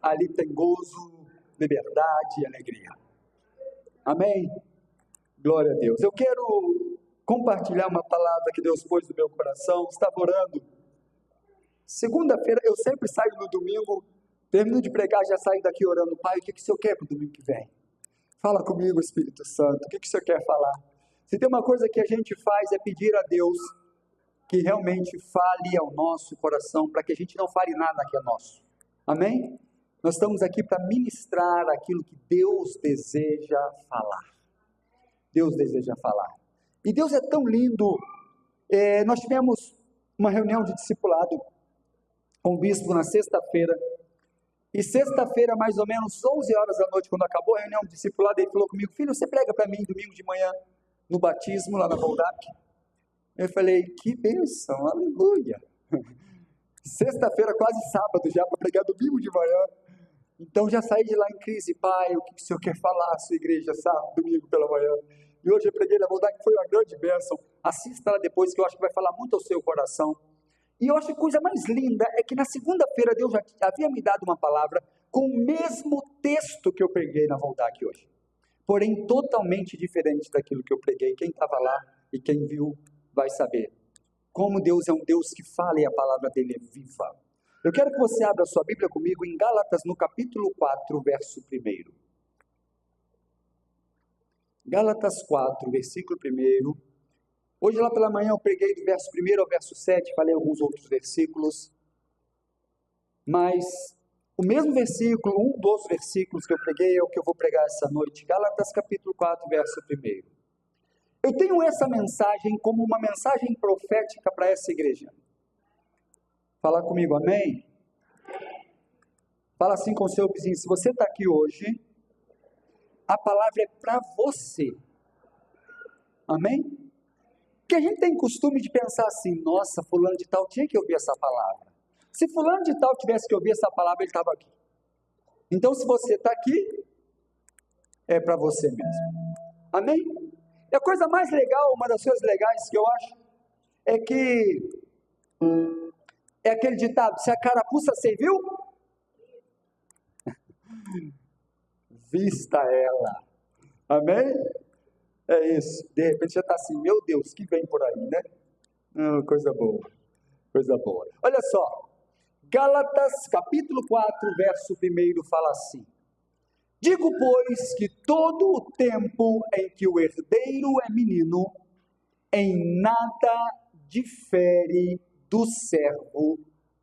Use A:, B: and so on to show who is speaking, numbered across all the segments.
A: ali tem gozo, liberdade e alegria. Amém? Glória a Deus. Eu quero compartilhar uma palavra que Deus pôs no meu coração. Estava orando. Segunda-feira, eu sempre saio no domingo, termino de pregar, já saio daqui orando. Pai, o que o Senhor quer para o domingo que vem? Fala comigo, Espírito Santo, o que o Senhor quer falar? Se tem uma coisa que a gente faz é pedir a Deus que realmente fale ao nosso coração, para que a gente não fale nada que é nosso. Amém? Nós estamos aqui para ministrar aquilo que Deus deseja falar. Deus deseja falar. E Deus é tão lindo. Nós tivemos uma reunião de discipulado com o bispo na sexta-feira. E sexta-feira, mais ou menos 11 horas da noite, quando acabou a reunião de discipulado, ele falou comigo: filho, você prega para mim domingo de manhã no batismo lá na Boldac? Eu falei: que bênção, aleluia. Sexta-feira, quase sábado já, para pregar domingo de manhã. Então já saí de lá em crise. Pai, o que o Senhor quer falar à sua igreja, sábado, domingo pela manhã? E hoje eu preguei na Boldac, que foi uma grande bênção. Assista lá depois, que eu acho que vai falar muito ao seu coração. E eu acho que a coisa mais linda é que na segunda-feira Deus já havia me dado uma palavra com o mesmo texto que eu preguei na Boldac hoje. Porém, totalmente diferente daquilo que eu preguei. Quem estava lá e quem viu vai saber. Como Deus é um Deus que fala e a palavra dele é viva. Eu quero que você abra a sua Bíblia comigo em Gálatas, no capítulo 4, verso 1. Gálatas 4, versículo 1. Hoje lá pela manhã eu preguei do verso 1 ao verso 7, falei alguns outros versículos. Mas o mesmo versículo, um dos versículos que eu preguei é o que eu vou pregar essa noite. Gálatas capítulo 4, verso 1. Eu tenho essa mensagem como uma mensagem profética para essa igreja. Fala comigo, amém? Fala assim com o seu vizinho: se você está aqui hoje, a palavra é para você. Amém? Porque a gente tem costume de pensar assim: nossa, fulano de tal tinha que ouvir essa palavra. Se fulano de tal tivesse que ouvir essa palavra, ele estava aqui. Então, se você está aqui, é para você mesmo. Amém? E a coisa mais legal, uma das coisas legais que eu acho, é que é aquele ditado: se a carapuça serviu, vista ela. Amém? É isso. De repente já está assim: meu Deus, que vem por aí, né? Coisa boa. Coisa boa. Olha só. Gálatas capítulo 4, verso 1 fala assim: digo, pois, que todo o tempo em que o herdeiro é menino, em nada difere do servo,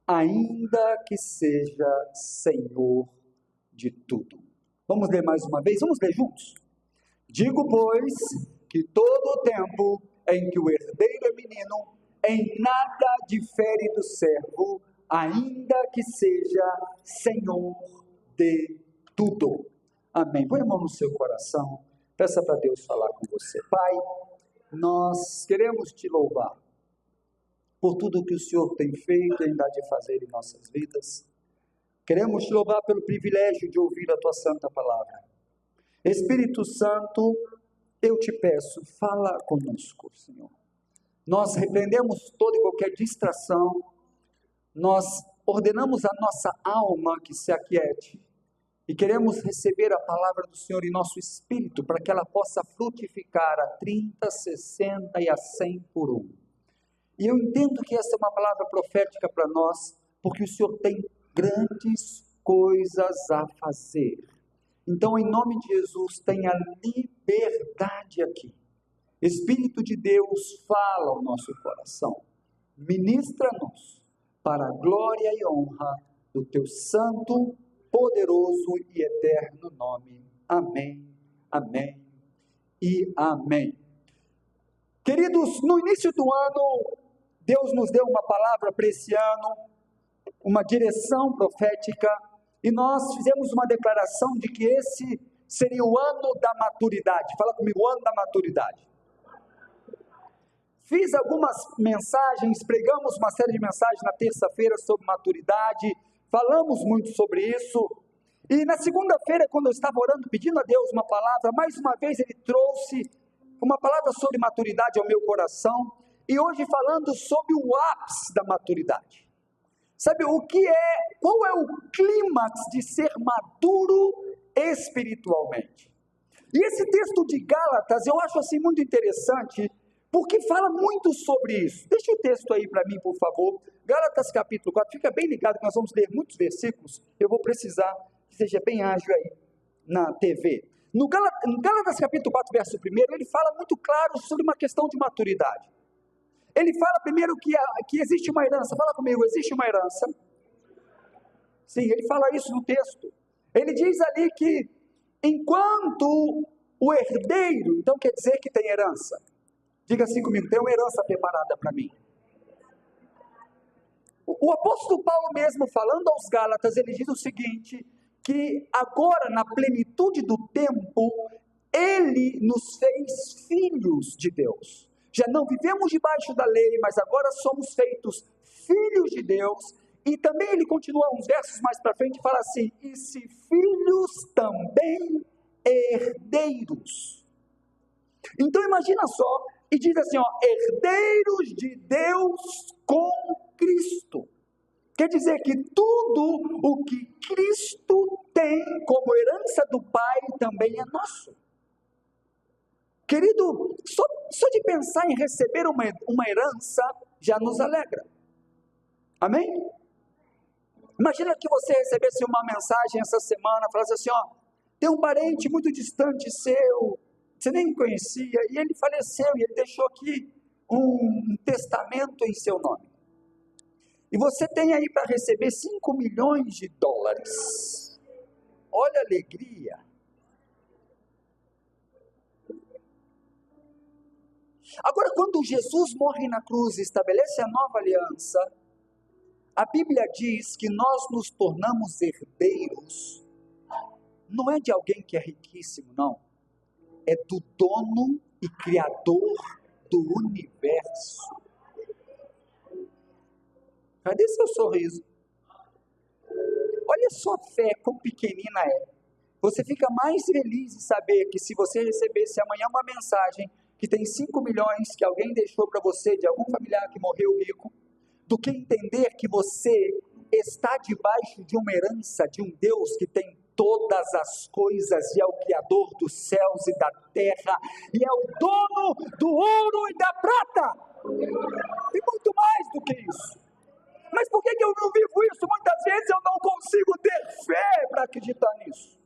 A: ainda que seja senhor de tudo. Vamos ler mais uma vez? Vamos ler juntos? Digo, pois, que todo o tempo em que o herdeiro é menino, em nada difere do servo, ainda que seja senhor de tudo. Amém. Põe a mão no seu coração, peça para Deus falar com você. Pai, nós queremos te louvar por tudo que o Senhor tem feito e ainda de fazer em nossas vidas. Queremos te louvar pelo privilégio de ouvir a tua santa palavra. Espírito Santo, eu te peço, fala conosco, Senhor. Nós repreendemos toda e qualquer distração, nós ordenamos a nossa alma que se aquiete e queremos receber a palavra do Senhor em nosso espírito, para que ela possa frutificar a 30, 60 e a 100 por um. E eu entendo que essa é uma palavra profética para nós, porque o Senhor tem grandes coisas a fazer. Então, em nome de Jesus, tenha liberdade aqui. Espírito de Deus, fala ao nosso coração. Ministra-nos para a glória e honra do teu santo, poderoso e eterno nome. Amém, amém e amém. Queridos, no início do ano, Deus nos deu uma palavra para esse ano, uma direção profética, e nós fizemos uma declaração de que esse seria o ano da maturidade. Fala comigo, o ano da maturidade. Fiz algumas mensagens, pregamos uma série de mensagens na terça-feira sobre maturidade, falamos muito sobre isso, e na segunda-feira, quando eu estava orando, pedindo a Deus uma palavra, mais uma vez Ele trouxe uma palavra sobre maturidade ao meu coração, e hoje falando sobre o ápice da maturidade. Sabe qual é o clímax de ser maduro espiritualmente? E esse texto de Gálatas eu acho assim muito interessante, porque fala muito sobre isso. Deixa o texto aí para mim, por favor. Gálatas capítulo 4, fica bem ligado que nós vamos ler muitos versículos, eu vou precisar que seja bem ágil aí na TV. No Gálatas capítulo 4, verso 1, ele fala muito claro sobre uma questão de maturidade. Ele fala primeiro que existe uma herança. Fala comigo, existe uma herança. Sim, ele fala isso no texto. Ele diz ali que enquanto o herdeiro, então quer dizer que tem herança. Diga assim comigo, tem uma herança preparada para mim. O apóstolo Paulo mesmo falando aos Gálatas, ele diz o seguinte, que agora na plenitude do tempo, ele nos fez filhos de Deus. Já não vivemos debaixo da lei, mas agora somos feitos filhos de Deus. E também ele continua uns versos mais para frente e fala assim, e se filhos também herdeiros. Então imagina só, e diz assim, herdeiros de Deus com Cristo. Quer dizer que tudo o que Cristo tem como herança do Pai também é nosso. Querido, só de pensar em receber uma herança já nos alegra. Amém? Imagina que você recebesse uma mensagem essa semana, falasse assim, tem um parente muito distante seu, você nem conhecia, e ele faleceu, e ele deixou aqui um testamento em seu nome. E você tem aí para receber 5 milhões de dólares. Olha a alegria. Agora, quando Jesus morre na cruz e estabelece a nova aliança, a Bíblia diz que nós nos tornamos herdeiros, não é de alguém que é riquíssimo, não. É do dono e criador do universo. Cadê seu sorriso? Olha só a fé, quão pequenina é. Você fica mais feliz em saber que se você recebesse amanhã uma mensagem que tem 5 milhões que alguém deixou para você, de algum familiar que morreu rico, do que entender que você está debaixo de uma herança de um Deus que tem todas as coisas e é o Criador dos céus e da terra, e é o dono do ouro e da prata, e muito mais do que isso. Mas por que eu não vivo isso? Muitas vezes eu não consigo ter fé para acreditar nisso.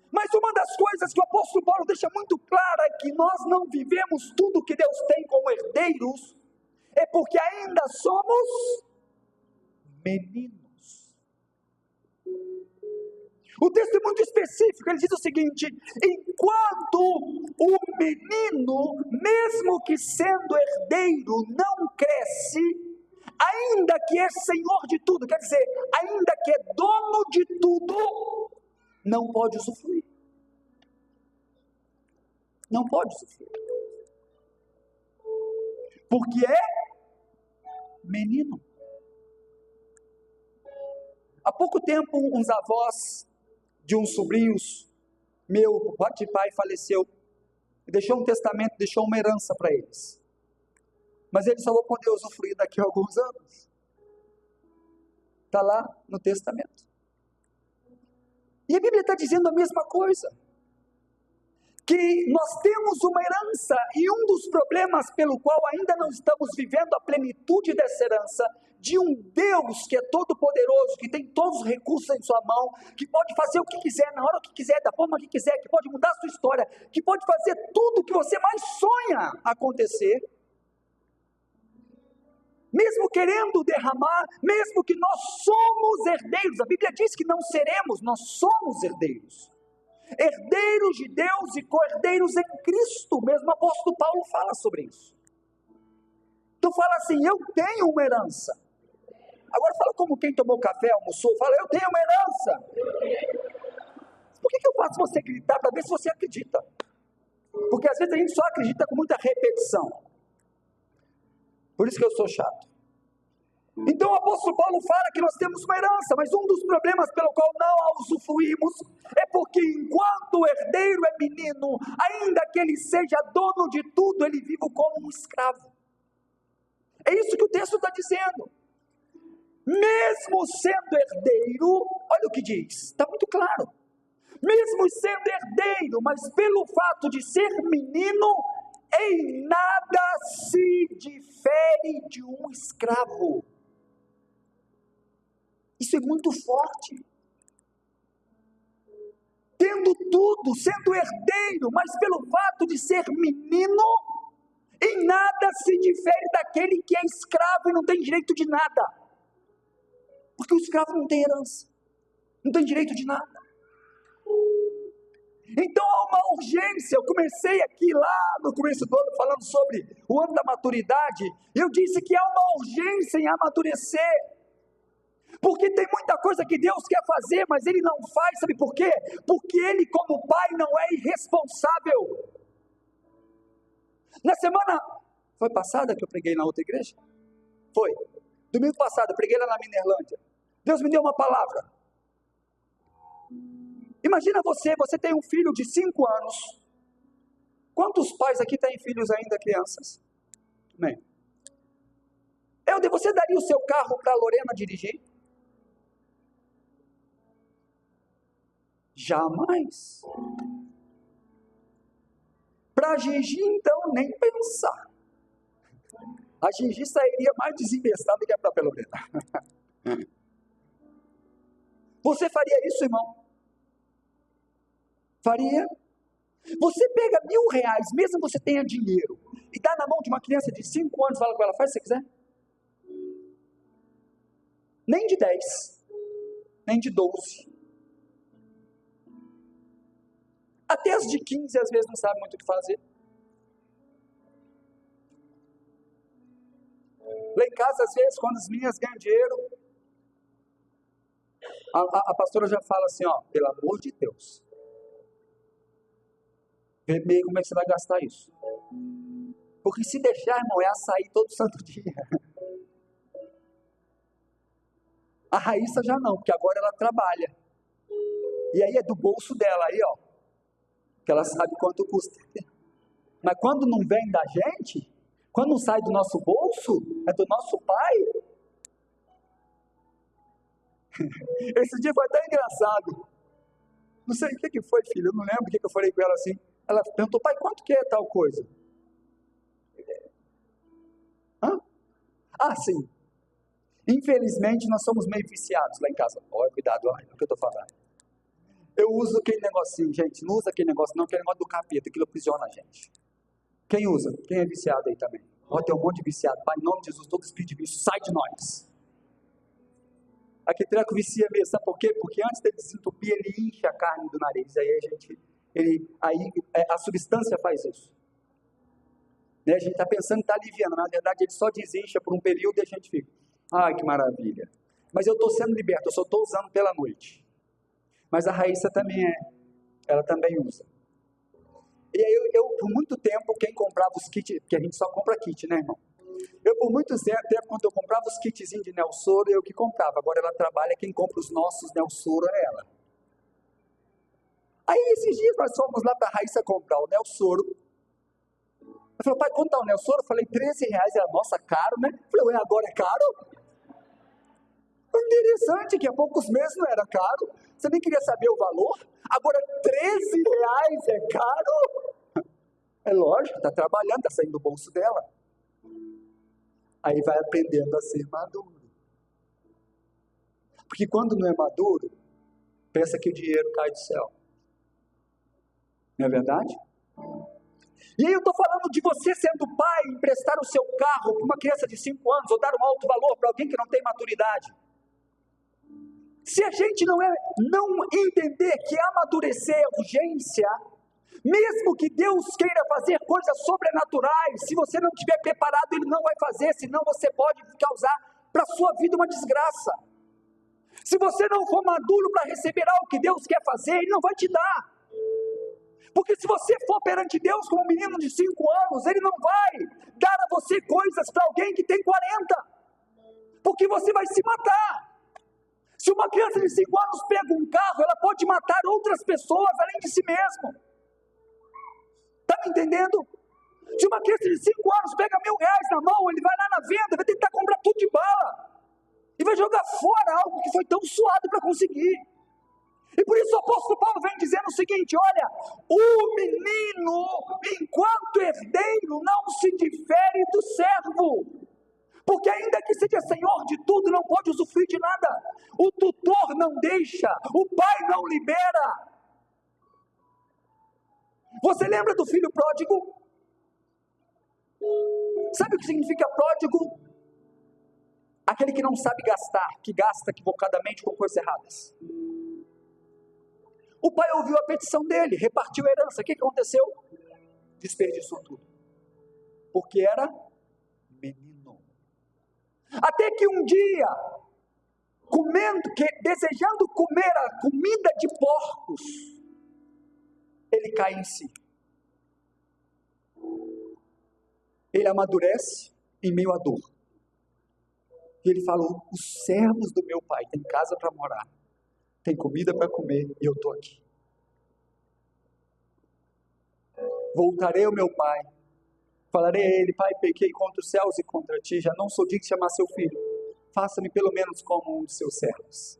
A: Mas uma das coisas que o apóstolo Paulo deixa muito clara é que nós não vivemos tudo que Deus tem como herdeiros, é porque ainda somos meninos. O texto é muito específico, ele diz o seguinte, enquanto o menino, mesmo que sendo herdeiro, não cresce, ainda que é senhor de tudo, quer dizer, ainda que é dono de tudo, não pode usufruir. Não pode usufruir. Porque é menino. Há pouco tempo, uns avós de uns sobrinhos, meu pai faleceu, e deixou um testamento, deixou uma herança para eles. Mas eles só vão poder usufruir daqui a alguns anos. Está lá no testamento. E a Bíblia está dizendo a mesma coisa. Que nós temos uma herança, e um dos problemas pelo qual ainda não estamos vivendo a plenitude dessa herança, de um Deus que é todo poderoso, que tem todos os recursos em sua mão, que pode fazer o que quiser, na hora que quiser, da forma que quiser, que pode mudar a sua história, que pode fazer tudo o que você mais sonha acontecer, mesmo querendo derramar, mesmo que nós somos herdeiros, a Bíblia diz que não seremos, nós somos herdeiros. Herdeiros de Deus e co-herdeiros em Cristo, mesmo o apóstolo Paulo fala sobre isso. Então fala assim, eu tenho uma herança. Agora fala como quem tomou café, almoçou, fala, eu tenho uma herança. Por que eu faço você acreditar? Para ver se você acredita. Porque às vezes a gente só acredita com muita repetição. Por isso que eu sou chato. Então o apóstolo Paulo fala que nós temos uma herança, mas um dos problemas pelo qual não a usufruímos é porque enquanto o herdeiro é menino, ainda que ele seja dono de tudo, ele vive como um escravo. É isso que o texto está dizendo. mesmo sendo herdeiro, olha o que diz, está muito claro, mesmo sendo herdeiro, mas pelo fato de ser menino, em nada se difere de um escravo. Isso é muito forte. Tendo tudo, sendo herdeiro, mas pelo fato de ser menino, em nada se difere daquele que é escravo e não tem direito de nada. Porque o escravo não tem herança, não tem direito de nada. Então há uma urgência. Eu comecei aqui lá no começo do ano falando sobre o ano da maturidade. Eu disse que há uma urgência em amadurecer. Porque tem muita coisa que Deus quer fazer, mas Ele não faz, sabe por quê? Porque Ele, como Pai, não é irresponsável. Na semana, foi passada que eu preguei na outra igreja? Foi. Domingo passado, eu preguei lá na Minerlândia. Deus me deu uma palavra. Imagina você tem um filho de 5 anos. Quantos pais aqui têm filhos ainda crianças? Amém. Helder, você daria o seu carro para a Lorena dirigir? Jamais. Para a Gigi, então, nem pensar. A Gigi sairia mais desinvestada que a própria Lorena. Você faria isso, irmão? Faria? Você pega R$1.000, mesmo que você tenha dinheiro, e dá na mão de uma criança de 5 anos, fala com ela, faz se você quiser. Nem de 10, nem de 12. Até as de 15, às vezes, não sabe muito o que fazer. Lá em casa, às vezes, quando as meninas ganham dinheiro, a pastora já fala assim, ó, pelo amor de Deus, vê bem como é que você vai gastar isso. Porque se deixar, irmão, é açaí todo santo dia. A Raíssa já não, porque agora ela trabalha. E aí é do bolso dela, aí ó, que ela sabe quanto custa. Mas quando não vem da gente, quando não sai do nosso bolso, é do nosso pai. Esse dia foi até engraçado. Não sei o que foi, filho, eu não lembro o que eu falei com ela assim. Ela perguntou, pai, quanto que é tal coisa? Hã? Ah, sim. Infelizmente, nós somos meio viciados lá em casa. Olha, cuidado, olha o que eu estou falando. Eu uso aquele negocinho, gente, não usa aquele negócio não, aquele negócio do capeta, aquilo aprisiona a gente. Quem usa? Quem é viciado aí também? Ó, tem um monte de viciado. Pai, em nome de Jesus, todo espírito de vício, sai de nós. Aquele treco vicia mesmo, sabe por quê? Porque antes dele desentupir, ele incha a carne do nariz, aí a substância faz isso. Né? A gente está pensando que está aliviando, na verdade ele só desincha por um período e a gente fica, ai que maravilha. Mas eu estou sendo liberto, eu só estou usando pela noite. Mas a Raíssa também ela também usa. E aí eu por muito tempo, quem comprava os kits, porque a gente só compra kit, né, irmão? Eu por muito tempo, quando eu comprava os kitzinhos de Nelsoro, eu que comprava. Agora ela trabalha, quem compra os nossos Nelsoro é ela. Aí esses dias nós fomos lá para a Raíssa comprar o Nelsoro. Eu falei, pai, quanto tá o Nelsoro? Eu falei, R$13. Ela, nossa, caro, né? Eu falei, ué, agora é caro? Interessante que há poucos meses não era caro. Você nem queria saber o valor? Agora R$13 é caro? É lógico, está trabalhando, está saindo do bolso dela. Aí vai aprendendo a ser maduro. Porque quando não é maduro, pensa que o dinheiro cai do céu. Não é verdade? E aí eu estou falando de você sendo pai, emprestar o seu carro para uma criança de 5 anos, ou dar um alto valor para alguém que não tem maturidade. Se a gente não entender que amadurecer é urgência, mesmo que Deus queira fazer coisas sobrenaturais, se você não estiver preparado, Ele não vai fazer, senão você pode causar para a sua vida uma desgraça. Se você não for maduro para receber algo que Deus quer fazer, Ele não vai te dar. Porque se você for perante Deus como um menino de 5 anos, Ele não vai dar a você coisas para alguém que tem 40, porque você vai se matar. Se uma criança de 5 anos pega um carro, ela pode matar outras pessoas além de si mesma. Está me entendendo? Se uma criança de 5 anos pega R$1.000 na mão, ele vai lá na venda, vai tentar comprar tudo de bala. e vai jogar fora algo que foi tão suado para conseguir. E por isso o apóstolo Paulo vem dizendo o seguinte: olha, o menino, enquanto herdeiro, não se difere do servo, porque ainda que seja senhor de tudo, não pode usufruir de nada. O tutor não deixa, o pai não libera. Você lembra do filho pródigo? Sabe o que significa pródigo? Aquele que não sabe gastar, que gasta equivocadamente com coisas erradas. O pai ouviu a petição dele, repartiu a herança. O que aconteceu? Desperdiçou tudo, porque era menino. Até que um dia, desejando comer a comida de porcos, ele cai em si. Ele amadurece em meio à dor. E ele falou: os servos do meu pai têm casa para morar, tem comida para comer, e eu estou aqui. Voltarei ao meu pai, falarei a ele: pai, pequei contra os céus e contra ti, já não sou digno de chamar seu filho, faça-me pelo menos como um de seus servos.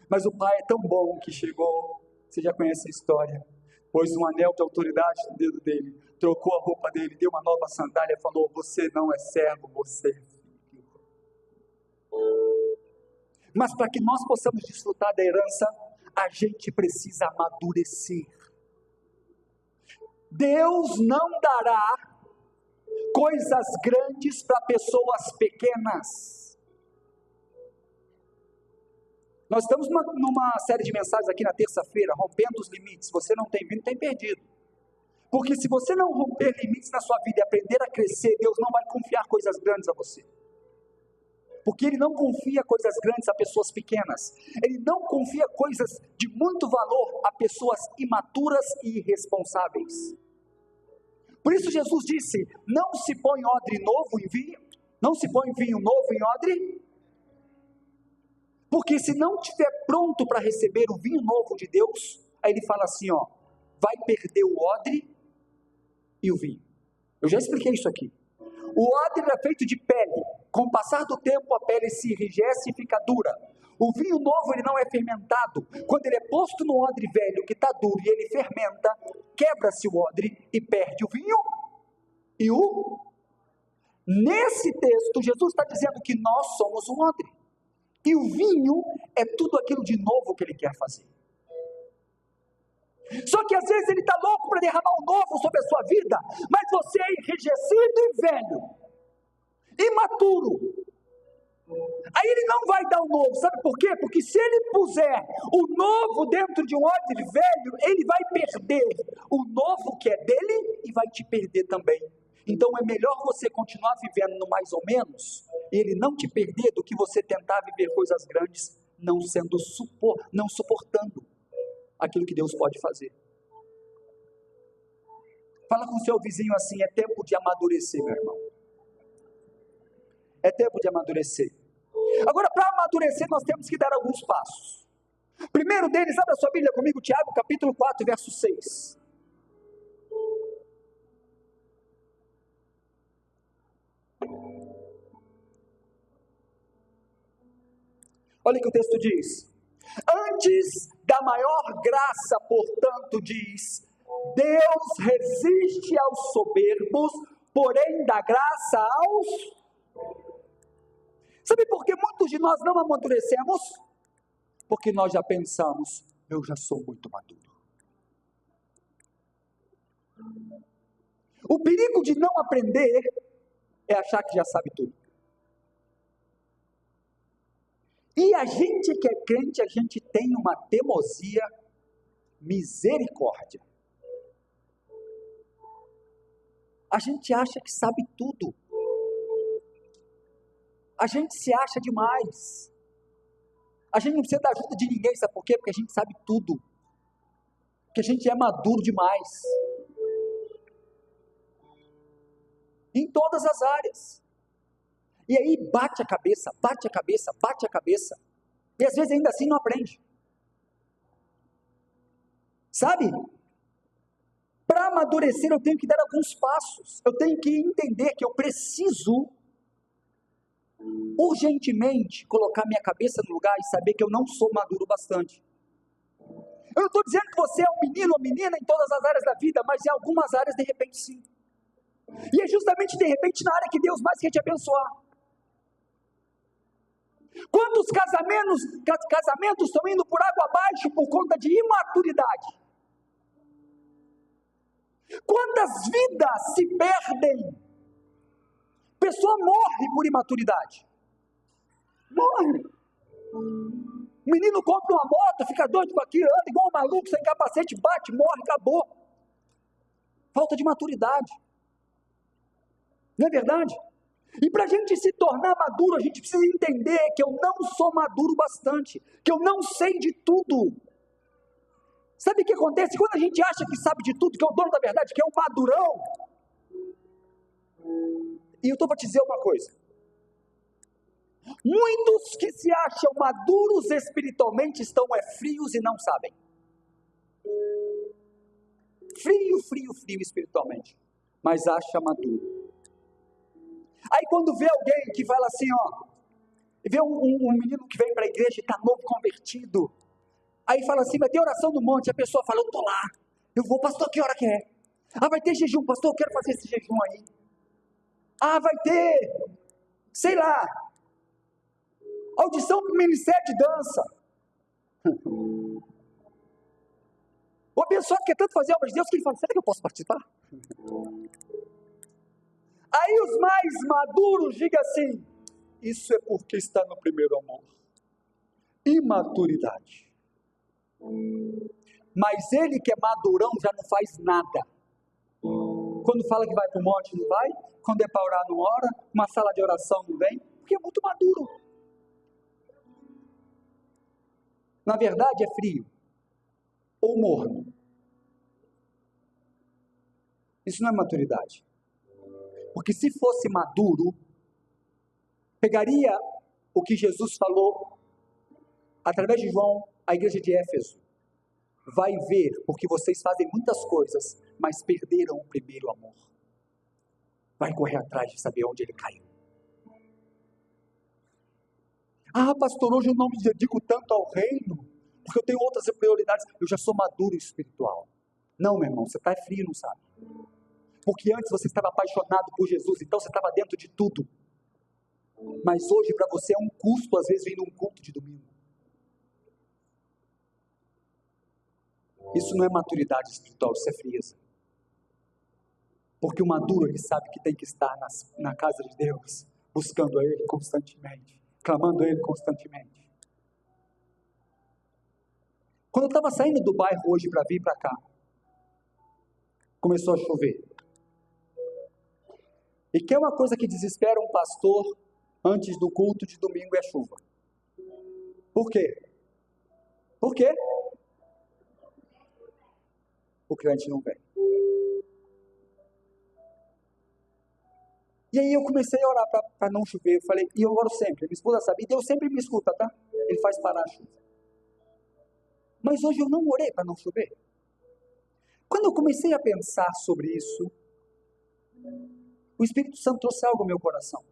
A: Mas o pai é tão bom que chegou, você já conhece a história, pôs um anel de autoridade no dedo dele, trocou a roupa dele, deu uma nova sandália, falou: você não é servo, você é filho. Mas para que nós possamos desfrutar da herança, a gente precisa amadurecer. Deus não dará coisas grandes para pessoas pequenas. Nós estamos numa série de mensagens aqui na terça-feira, rompendo os limites. Você não tem vindo, tem perdido. Porque se você não romper limites na sua vida e aprender a crescer, Deus não vai confiar coisas grandes a você. Porque Ele não confia coisas grandes a pessoas pequenas. Ele não confia coisas de muito valor a pessoas imaturas e irresponsáveis. Por isso Jesus disse: não se põe odre novo em vinho, não se põe vinho novo em odre, porque se não estiver pronto para receber o vinho novo de Deus, aí Ele fala assim, ó, vai perder o odre e o vinho. Eu já expliquei isso aqui. O odre é feito de pele. Com o passar do tempo, a pele se enrijece e fica dura. O vinho novo, ele não é fermentado. Quando ele é posto no odre velho, que está duro, e ele fermenta, quebra-se o odre e perde o vinho e o... Nesse texto, Jesus está dizendo que nós somos um odre. E o vinho é tudo aquilo de novo que Ele quer fazer. Só que às vezes Ele está louco para derramar o novo sobre a sua vida, mas você é enrijecido e velho, imaturo. Aí Ele não vai dar o novo, sabe por quê? Porque se Ele puser o novo dentro de um odre velho, Ele vai perder o novo que é dele e vai te perder também. Então é melhor você continuar vivendo no mais ou menos, e Ele não te perder, do que você tentar viver coisas grandes, não suportando aquilo que Deus pode fazer. Fala com o seu vizinho assim: é tempo de amadurecer, meu irmão. É tempo de amadurecer. Agora, para amadurecer, nós temos que dar alguns passos. Primeiro deles, abra sua Bíblia comigo, Tiago, capítulo 4, verso 6. Olha o que o texto diz: antes da maior graça, portanto, diz, Deus resiste aos soberbos, porém dá graça aos... Sabe por que muitos de nós não amadurecemos? Porque nós já pensamos: eu já sou muito maduro. O perigo de não aprender é achar que já sabe tudo. E a gente que é crente, a gente tem uma teimosia, misericórdia. A gente acha que sabe tudo. A gente se acha demais. A gente não precisa da ajuda de ninguém, sabe por quê? Porque a gente sabe tudo. Porque a gente é maduro demais. Em todas as áreas. E aí bate a cabeça, bate a cabeça, bate a cabeça. E às vezes ainda assim não aprende. Sabe? Para amadurecer eu tenho que dar alguns passos. Eu tenho que entender que eu preciso urgentemente colocar minha cabeça no lugar e saber que eu não sou maduro bastante. Eu não estou dizendo que você é um menino ou menina em todas as áreas da vida, mas em algumas áreas de repente sim. E é justamente de repente na área que Deus mais quer te abençoar. Quantos casamentos estão indo por água abaixo por conta de imaturidade? Quantas vidas se perdem? Pessoa morre por imaturidade. Morre. O menino compra uma moto, fica doido com aquilo, anda igual um maluco, sem capacete, bate, morre, acabou. Falta de maturidade. Não é verdade? E para a gente se tornar maduro, a gente precisa entender que eu não sou maduro bastante, que eu não sei de tudo. Sabe o que acontece? Quando a gente acha que sabe de tudo, que é o dono da verdade, que é o madurão. E eu estou para te dizer uma coisa. Muitos que se acham maduros espiritualmente estão frios e não sabem. Frio espiritualmente, mas acha maduro. Aí quando vê alguém que fala assim, vê um menino que vem para a igreja e está novo convertido, aí fala assim, vai ter oração no monte, a pessoa fala, eu estou lá, eu vou, pastor, que hora que é? Vai ter jejum, pastor, eu quero fazer esse jejum aí. Vai ter, sei lá, audição para o ministério de dança. O pessoa quer tanto fazer a obra de Deus que ele fala, será que eu posso participar? Aí os mais maduros digam assim, isso é porque está no primeiro amor. Imaturidade. Mas ele que é madurão já não faz nada. Quando fala que vai para o monte, não vai. Quando é para orar, não ora. Uma sala de oração, não vem. Porque é muito maduro. Na verdade é frio. Ou morno. Isso não é maturidade. Porque se fosse maduro, pegaria o que Jesus falou através de João, à igreja de Éfeso. Vai ver, porque vocês fazem muitas coisas, mas perderam o primeiro amor. Vai correr atrás de saber onde ele caiu. Pastor, hoje eu não me dedico tanto ao reino, porque eu tenho outras prioridades. Eu já sou maduro espiritual. Não, meu irmão, você está frio, não sabe? Porque antes você estava apaixonado por Jesus, então você estava dentro de tudo. Mas hoje para você é um custo, às vezes, vir num culto de domingo. Isso não é maturidade espiritual, isso é frieza. Porque o maduro, ele sabe que tem que estar na casa de Deus, buscando a Ele constantemente, clamando a Ele constantemente. Quando eu estava saindo do bairro hoje para vir para cá, começou a chover. E que é uma coisa que desespera um pastor antes do culto de domingo é chuva. Por quê? Por quê? O crente não vem. E aí eu comecei a orar para não chover. Eu falei, e eu oro sempre. Minha esposa sabe, e Deus sempre me escuta, tá? Ele faz parar a chuva. Mas hoje eu não orei para não chover. Quando eu comecei a pensar sobre isso, o Espírito Santo trouxe algo ao meu coração.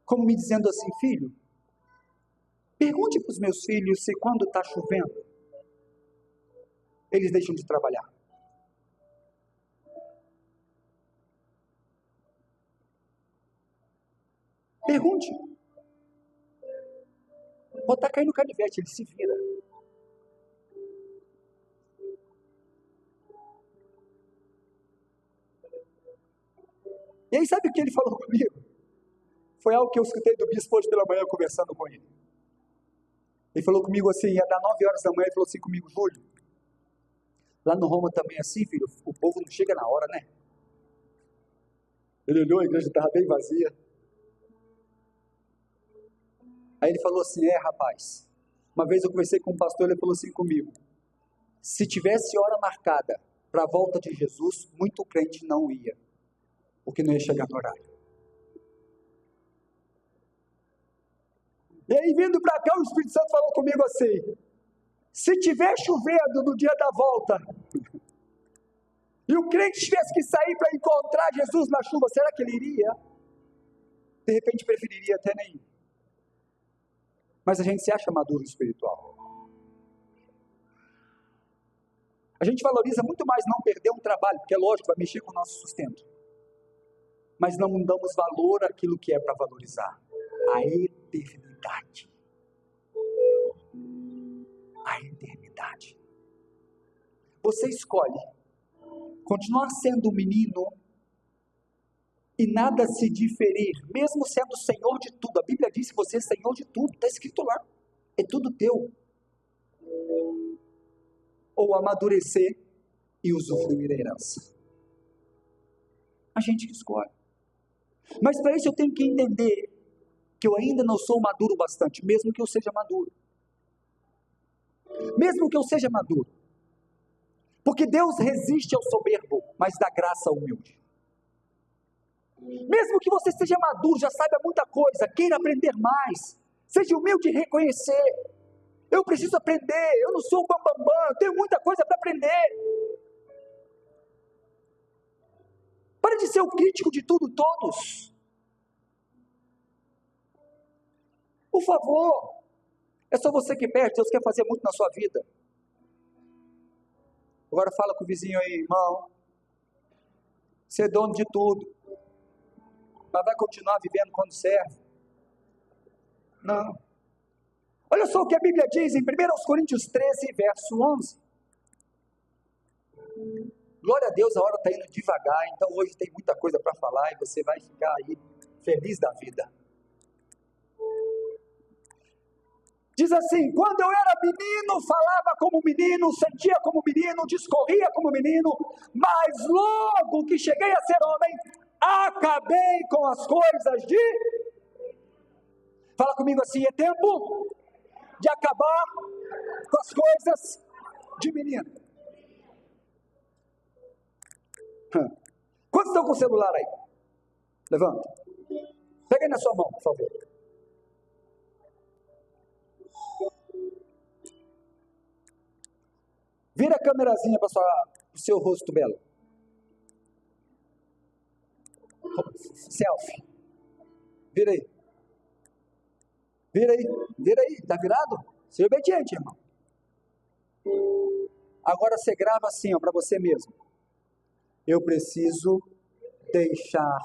A: Como me dizendo assim, filho, pergunte para os meus filhos se quando está chovendo, eles deixam de trabalhar. Pergunte. Pode estar caindo canivete, ele se vira. E aí sabe o que ele falou comigo? Foi algo que eu escutei do bispo hoje pela manhã conversando com ele. Ele falou comigo assim, ia dar 9 horas da manhã, ele falou assim comigo, Júlio, lá no Roma também é assim, filho, o povo não chega na hora, né? Ele olhou, a igreja estava bem vazia. Aí ele falou assim, rapaz, uma vez eu conversei com um pastor, ele falou assim comigo, se tivesse hora marcada para a volta de Jesus, muito crente não ia, porque não ia chegar no horário. E aí vindo para cá, o Espírito Santo falou comigo assim, se tiver chovendo no dia da volta, e o crente tivesse que sair para encontrar Jesus na chuva, será que ele iria? De repente preferiria até nem ir. Mas a gente se acha maduro espiritual. A gente valoriza muito mais não perder um trabalho, porque é lógico, vai mexer com o nosso sustento. Mas não damos valor àquilo que é para valorizar. A eternidade. A eternidade. Você escolhe continuar sendo um menino e nada se diferir, mesmo sendo Senhor de tudo. A Bíblia diz que você é Senhor de tudo, está escrito lá. É tudo teu. Ou amadurecer e usufruir a herança. A gente que escolhe. Mas para isso eu tenho que entender que eu ainda não sou maduro bastante, mesmo que eu seja maduro. Mesmo que eu seja maduro. Porque Deus resiste ao soberbo, mas dá graça ao humilde. Mesmo que você seja maduro, já saiba muita coisa, queira aprender mais, seja humilde em reconhecer. Eu preciso aprender, eu não sou um bambambam, eu tenho muita coisa para aprender. Para de ser o crítico de tudo, todos. Por favor, é só você que perde, Deus quer fazer muito na sua vida. Agora fala com o vizinho aí, irmão, você é dono de tudo, mas vai continuar vivendo quando serve? Não. Olha só o que a Bíblia diz em 1 Coríntios 13, verso 11. Glória a Deus, a hora está indo devagar, então hoje tem muita coisa para falar e você vai ficar aí feliz da vida. Diz assim: quando eu era menino, falava como menino, sentia como menino, discorria como menino, mas logo que cheguei a ser homem, acabei com as coisas de... Fala comigo assim, é tempo de acabar com as coisas de menino. Quantos estão com o celular aí? Levanta. Pega aí na sua mão, por favor. Vira a câmerazinha para o seu rosto belo. Selfie. Vira aí. Vira aí. Vira aí. Tá virado? Seja obediente, irmão. Agora você grava assim, ó, para você mesmo. Eu preciso deixar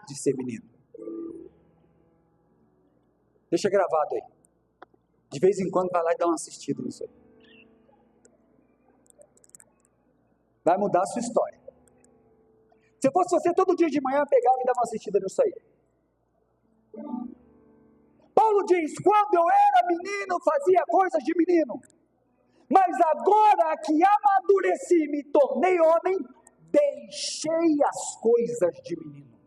A: de ser menino. Deixa gravado aí. De vez em quando vai lá e dá uma assistida nisso aí. Vai mudar a sua história. Se fosse você, todo dia de manhã pegava e dava uma assistida nisso aí. Paulo diz: quando eu era menino, fazia coisas de menino. Mas agora que amadureci e me tornei homem, deixei as coisas de menino.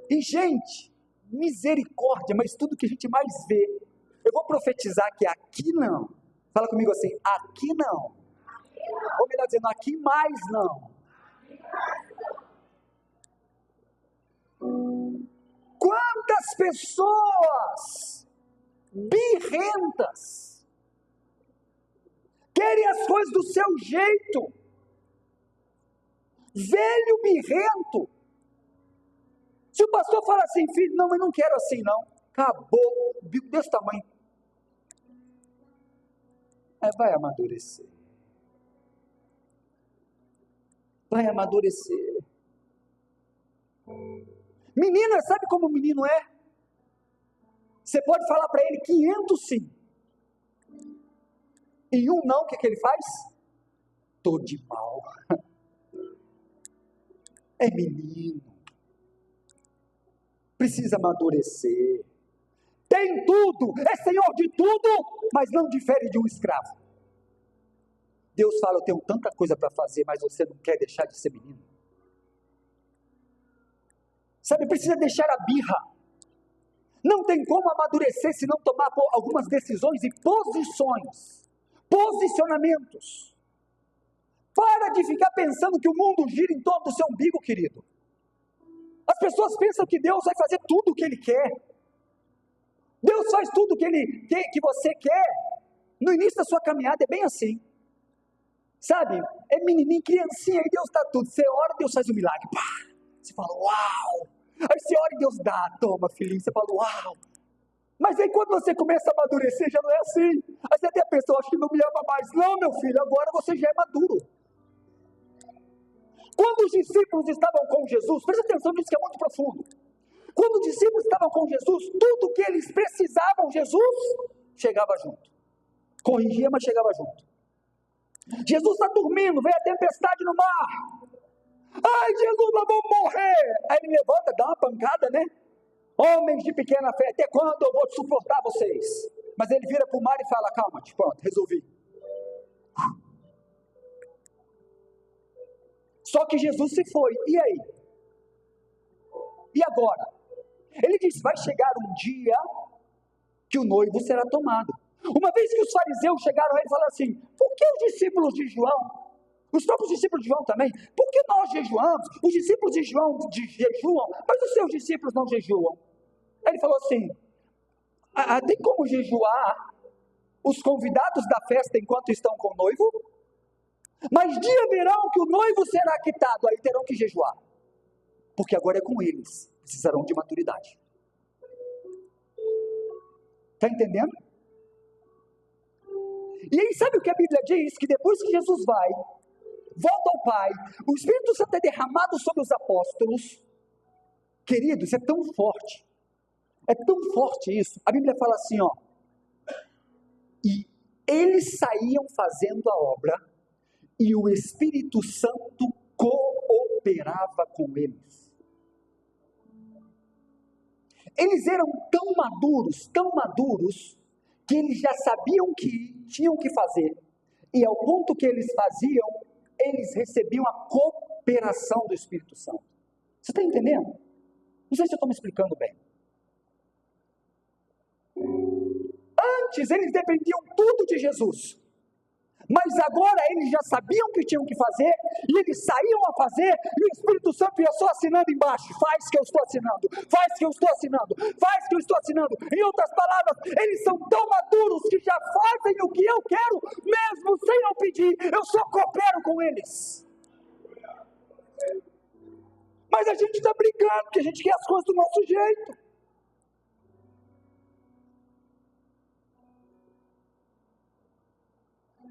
A: E gente, misericórdia, mas tudo que a gente mais vê. Eu vou profetizar que aqui não. Fala comigo assim, aqui não. Ou melhor dizendo, aqui mais não. Quantas pessoas birrentas querem as coisas do seu jeito, velho birrento. Se o pastor fala assim, filho, não, mas não quero assim não, acabou, bico desse tamanho, vai amadurecer. Vai amadurecer. Menina, sabe como o menino é? Você pode falar para ele 500 sim. E um não, o que ele faz? Tô de mal. É menino. Precisa amadurecer. Tem tudo, é senhor de tudo, mas não difere de um escravo. Deus fala, eu tenho tanta coisa para fazer, mas você não quer deixar de ser menino. Sabe, precisa deixar a birra. Não tem como amadurecer se não tomar algumas decisões e posicionamentos. Para de ficar pensando que o mundo gira em torno do seu umbigo, querido. As pessoas pensam que Deus vai fazer tudo o que Ele quer. Deus faz tudo o que você quer. No início da sua caminhada é bem assim. Sabe, é menininho, criancinha, e Deus está tudo. Você ora, Deus faz um milagre. Pá! Você fala, uau! Aí você ora e Deus dá, toma filhinho, você fala, uau. Mas aí quando você começa a amadurecer, já não é assim. Aí você tem a pessoa, acho que não me ama mais. Não, meu filho, agora você já é maduro. Quando os discípulos estavam com Jesus, presta atenção nisso que é muito profundo. Quando os discípulos estavam com Jesus, tudo que eles precisavam, Jesus chegava junto. Corrigia, mas chegava junto. Jesus está dormindo, vem a tempestade no mar. Ai, Jesus, nós vamos morrer. Aí ele levanta, dá uma pancada, né? Homens de pequena fé, até quando eu vou suportar vocês? Mas ele vira para o mar e fala, calma, pronto, resolvi. Só que Jesus se foi, e aí? E agora? Ele disse, vai chegar um dia que o noivo será tomado. Uma vez que os fariseus chegaram a ele e falaram assim, por que os discípulos de João, os próprios discípulos de João também, por que nós jejuamos? Os discípulos de João jejuam, mas os seus discípulos não jejuam. Ele falou assim, tem como jejuar os convidados da festa enquanto estão com o noivo? Mas dia verão que o noivo será quitado, aí terão que jejuar. Porque agora é com eles, precisarão de maturidade. Está entendendo? E aí sabe o que a Bíblia diz? Que depois que Jesus vai, volta ao Pai, o Espírito Santo é derramado sobre os apóstolos. Queridos, é tão forte isso. A Bíblia fala assim, ó, e eles saíam fazendo a obra, e o Espírito Santo cooperava com eles. Eles eram tão maduros, que eles já sabiam que tinham que fazer, e ao ponto que eles faziam, eles recebiam a cooperação do Espírito Santo. Você está entendendo? Não sei se eu estou me explicando bem. Antes eles dependiam tudo de Jesus, mas agora eles já sabiam o que tinham que fazer, e eles saíam a fazer, e o Espírito Santo ia só assinando embaixo, faz que eu estou assinando, faz que eu estou assinando, faz que eu estou assinando. Em outras palavras, eles são tão maduros que já fazem o que eu quero, mesmo sem eu pedir, eu só coopero com eles. Mas a gente está brincando, porque a gente quer as coisas do nosso jeito.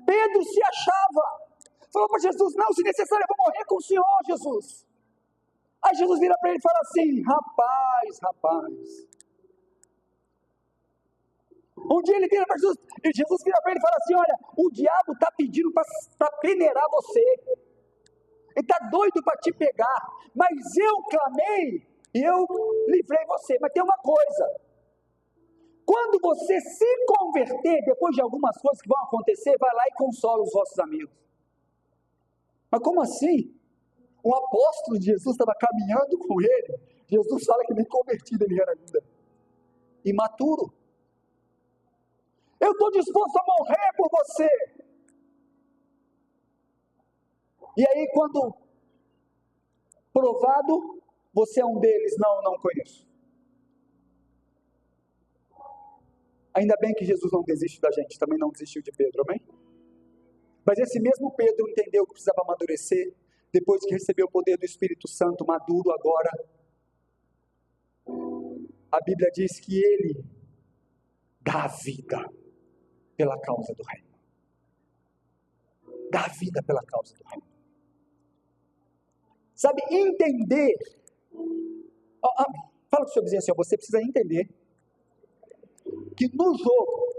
A: Pedro se achava, falou para Jesus, não, se necessário eu vou morrer com o Senhor, Jesus. Aí Jesus vira para ele e fala assim, rapaz. Um dia ele vira para Jesus, e Jesus vira para ele e fala assim, olha, o diabo está pedindo para peneirar você, ele está doido para te pegar, mas eu clamei, e eu livrei você. Mas tem uma coisa, quando você se converter, depois de algumas coisas que vão acontecer, vai lá e consola os vossos amigos. Mas como assim? O apóstolo de Jesus estava caminhando com ele. Jesus fala que nem convertido ele era ainda. Imaturo. Eu estou disposto a morrer por você. E aí quando provado, você é um deles. Não conheço. Ainda bem que Jesus não desiste da gente, também não desistiu de Pedro, amém? Mas esse mesmo Pedro entendeu que precisava amadurecer, depois que recebeu o poder do Espírito Santo, maduro agora. A Bíblia diz que ele dá a vida pela causa do reino. Dá a vida pela causa do reino. Sabe, entender. Fala com o seu vizinho assim, você precisa entender que no jogo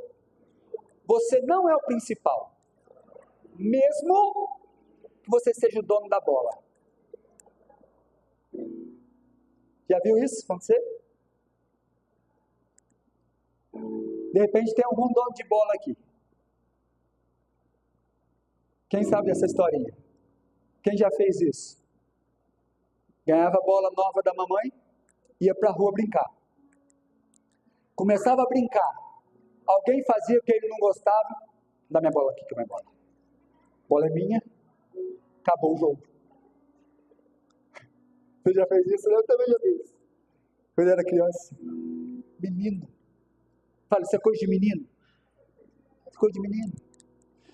A: você não é o principal, mesmo que você seja o dono da bola. Já viu isso acontecer? De repente tem algum dono de bola aqui. Quem sabe essa historinha? Quem já fez isso? Ganhava a bola nova da mamãe, ia pra rua brincar. Começava a brincar, alguém fazia o que ele não gostava, dá minha bola aqui, que é minha bola. A bola é minha, acabou o jogo. Você já fez isso? Eu também já fiz. Quando eu era criança. Menino. Fala, isso é coisa de menino. Isso é coisa de menino.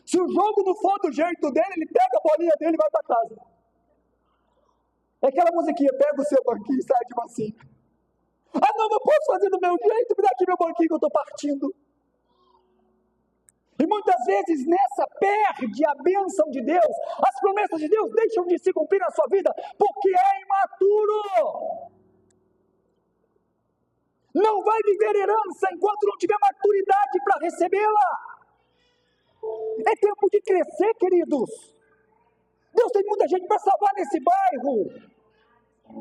A: Se o jogo não for do jeito dele, ele pega a bolinha dele e vai para casa. É aquela musiquinha, pega o seu banquinho e sai de mansinho. Ah, não posso fazer do meu jeito, me dá aqui meu banquinho que eu estou partindo. E muitas vezes nessa perde a bênção de Deus, as promessas de Deus deixam de se cumprir na sua vida, porque é imaturo. Não vai viver herança enquanto não tiver maturidade para recebê-la. É tempo de crescer, queridos. Deus tem muita gente para salvar nesse bairro.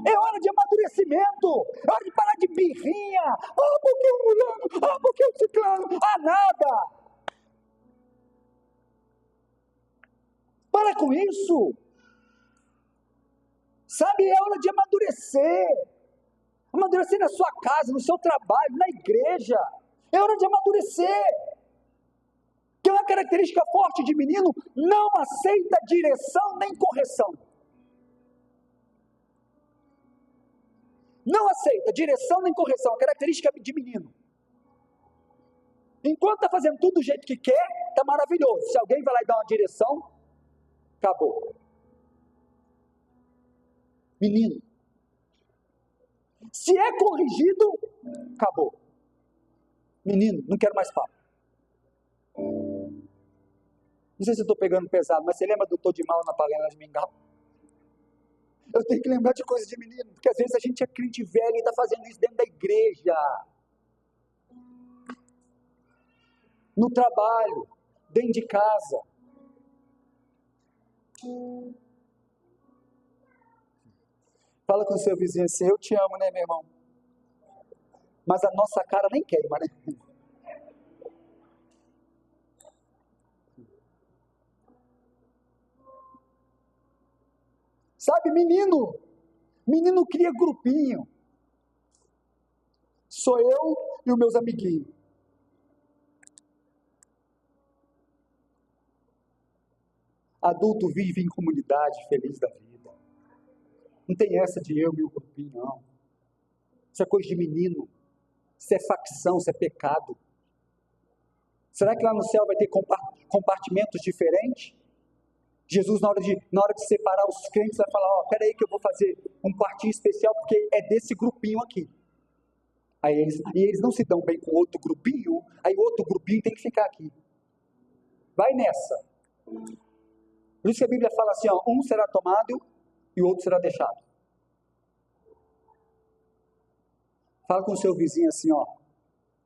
A: É hora de amadurecimento. É hora de parar de birrinha. Ah, porque o fulano, porque o ciclano, nada. Para com isso. Sabe, é hora de amadurecer. Amadurecer na sua casa, no seu trabalho, na igreja. É hora de amadurecer. Que é uma característica forte de menino, não aceita direção nem correção. Não aceita direção nem correção, característica de menino. Enquanto está fazendo tudo do jeito que quer, está maravilhoso. Se alguém vai lá e dar uma direção, acabou. Menino. Se é corrigido, acabou. Menino, não quero mais papo. Não sei se eu estou pegando pesado, mas você lembra do Tô de Mal na Palena de Mingau? Eu tenho que lembrar de coisas de menino, porque às vezes a gente é crente velho e está fazendo isso dentro da igreja. No trabalho, dentro de casa. Fala com o seu vizinho assim, eu te amo, né, meu irmão? Mas a nossa cara nem queima, né? Sabe, menino cria grupinho. Sou eu e os meus amiguinhos. Adulto vive em comunidade, feliz da vida. Não tem essa de eu e o grupinho, não. Isso é coisa de menino. Isso é facção, isso é pecado. Será que lá no céu vai ter compartimentos diferentes? Jesus, na hora de separar os crentes, vai falar, peraí que eu vou fazer um quartinho especial, porque é desse grupinho aqui. E eles não se dão bem com outro grupinho, aí o outro grupinho tem que ficar aqui. Vai nessa. Por isso que a Bíblia fala assim, um será tomado e o outro será deixado. Fala com o seu vizinho assim,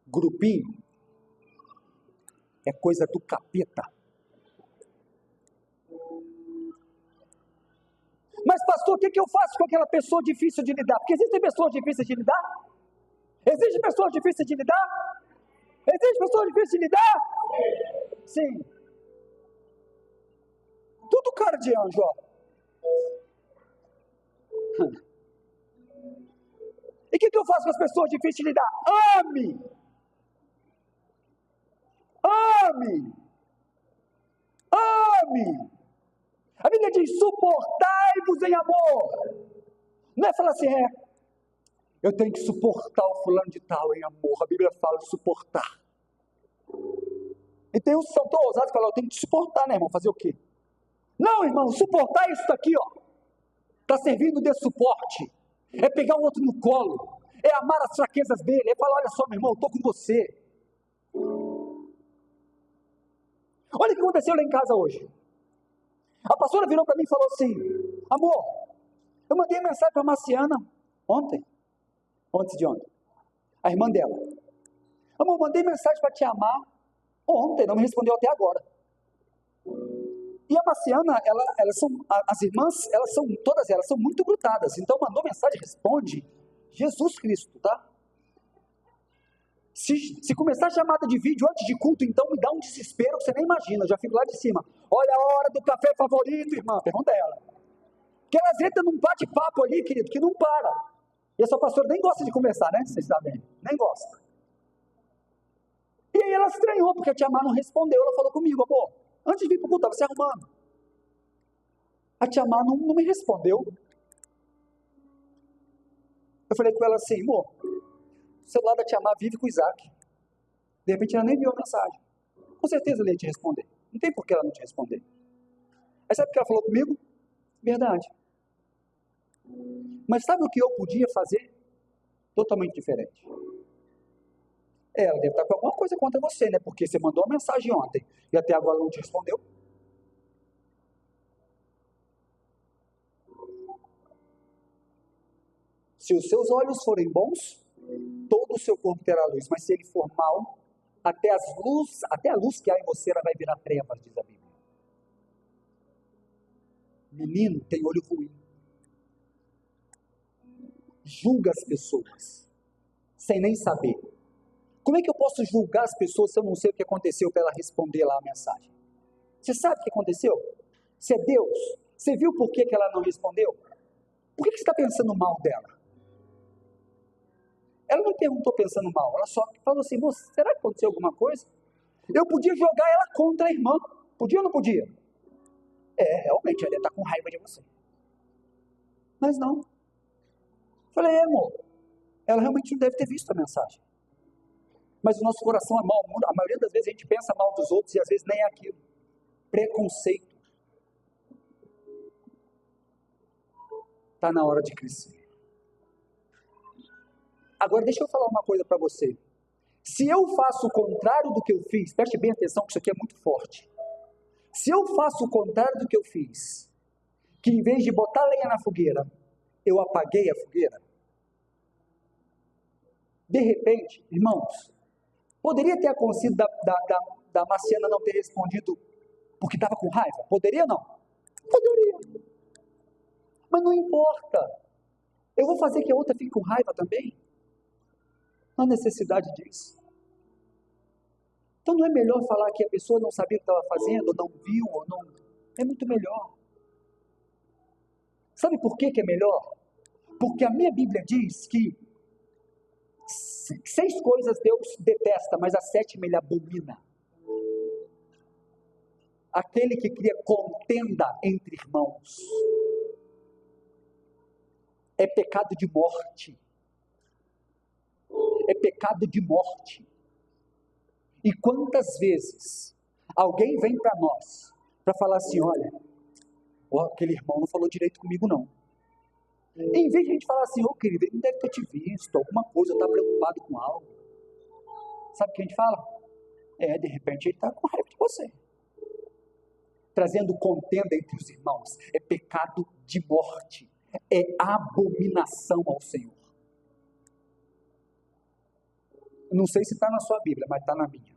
A: grupinho é coisa do capeta. Mas pastor, o que eu faço com aquela pessoa difícil de lidar? Porque existem pessoas difíceis de lidar? Existem pessoas difíceis de lidar? Existem pessoas difíceis de lidar? Sim. Tudo cara de anjo, E o que eu faço com as pessoas difíceis de lidar? Ame! Ame! Ame! A Bíblia diz, suportai-vos em amor. Não é falar assim, eu tenho que suportar o fulano de tal em amor. A Bíblia fala suportar. E tem uns que são tão ousados que falam, eu tenho que suportar, né, irmão? Fazer o quê? Não, irmão, suportar isso daqui, está servindo de suporte. É pegar o outro no colo. É amar as fraquezas dele. É falar, olha só, meu irmão, eu estou com você. Olha o que aconteceu lá em casa hoje. A pastora virou para mim e falou assim, amor, eu mandei mensagem para a Marciana ontem. Antes de ontem. A irmã dela. Amor, mandei mensagem para te amar ontem, não me respondeu até agora. E a Marciana, as irmãs, todas elas são muito grudadas. Então mandou mensagem, responde. Jesus Cristo, tá? Se começar a chamada de vídeo antes de culto, então me dá um desespero que você nem imagina. Eu já fico lá de cima. Olha a hora do café favorito, irmã. Pergunta a ela. Porque elas entram num bate-papo ali, querido, que não para. E essa pastora nem gosta de conversar, né? Vocês sabem. Nem gosta. E aí ela estranhou, porque a tia Má não respondeu. Ela falou comigo, amor, antes de vir pro culto, estava se arrumando. A tia Má não me respondeu. Eu falei com ela assim, amor, o celular da tia Má vive com o Isaac. De repente ela nem viu a mensagem. Com certeza ela ia te responder. Não tem por que ela não te responder. Aí sabe o que ela falou comigo? Verdade. Mas sabe o que eu podia fazer? Totalmente diferente. Ela deve estar com alguma coisa contra você, né? Porque você mandou uma mensagem ontem e até agora não te respondeu. Se os seus olhos forem bons, todo o seu corpo terá luz. Mas se ele for mau, até a luz que há em você, ela vai virar trevas, diz a Bíblia. Menino tem olho ruim. Julga as pessoas, sem nem saber. Como é que eu posso julgar as pessoas se eu não sei o que aconteceu para ela responder lá a mensagem? Você sabe o que aconteceu? Se é Deus, você viu por que ela não respondeu? Por que você está pensando mal dela? Ela não perguntou pensando mal, ela só falou assim, será que aconteceu alguma coisa? Eu podia jogar ela contra a irmã, podia ou não podia? Realmente, ela está com raiva de você. Mas não. Falei, amor, ela realmente não deve ter visto a mensagem. Mas o nosso coração é mau. A maioria das vezes a gente pensa mal dos outros e às vezes nem é aquilo. Preconceito. Está na hora de crescer. Agora deixa eu falar uma coisa para você. Se eu faço o contrário do que eu fiz, preste bem atenção que isso aqui é muito forte. Se eu faço o contrário do que eu fiz, que em vez de botar lenha na fogueira, eu apaguei a fogueira, de repente, irmãos, poderia ter acontecido da Marciana não ter respondido porque estava com raiva? Poderia ou não? Poderia. Mas não importa. Eu vou fazer que a outra fique com raiva também? Não há necessidade disso. Então não é melhor falar que a pessoa não sabia o que estava fazendo, ou não viu, ou não... É muito melhor. Sabe por que é melhor? Porque a minha Bíblia diz que 6 coisas Deus detesta, mas a 7ª ele abomina. Aquele que cria contenda entre irmãos. É pecado de morte. É pecado de morte. E quantas vezes alguém vem para nós para falar assim, olha, aquele irmão não falou direito comigo não. Em vez de a gente falar assim, querido, ele não deve ter te visto, alguma coisa, está preocupado com algo. Sabe o que a gente fala? De repente ele está com raiva de você. Trazendo contenda entre os irmãos. É pecado de morte. É abominação ao Senhor. Não sei se está na sua Bíblia, mas está na minha.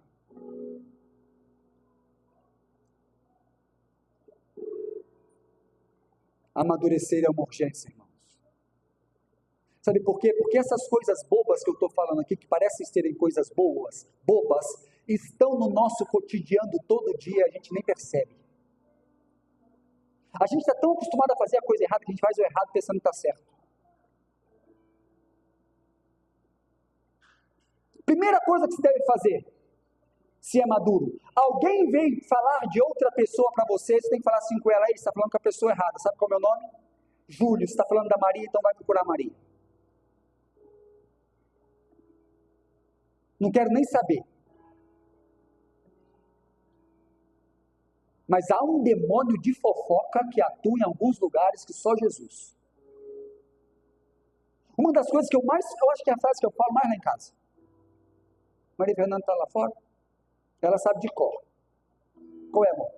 A: Amadurecer é uma urgência, irmãos. Sabe por quê? Porque essas coisas bobas que eu estou falando aqui, que parecem serem coisas bobas, estão no nosso cotidiano todo dia, a gente nem percebe. A gente está tão acostumado a fazer a coisa errada que a gente faz o errado pensando que está certo. Primeira coisa que você deve fazer, se é maduro, alguém vem falar de outra pessoa para você, você tem que falar assim com ela, você está falando com a pessoa errada, sabe qual é o meu nome? Júlio, você está falando da Maria, então vai procurar a Maria. Não quero nem saber. Mas há um demônio de fofoca que atua em alguns lugares que só Jesus. Uma das coisas que eu acho que é a frase que eu falo mais lá em casa. Maria Fernanda está lá fora, ela sabe de cor. Qual é, amor?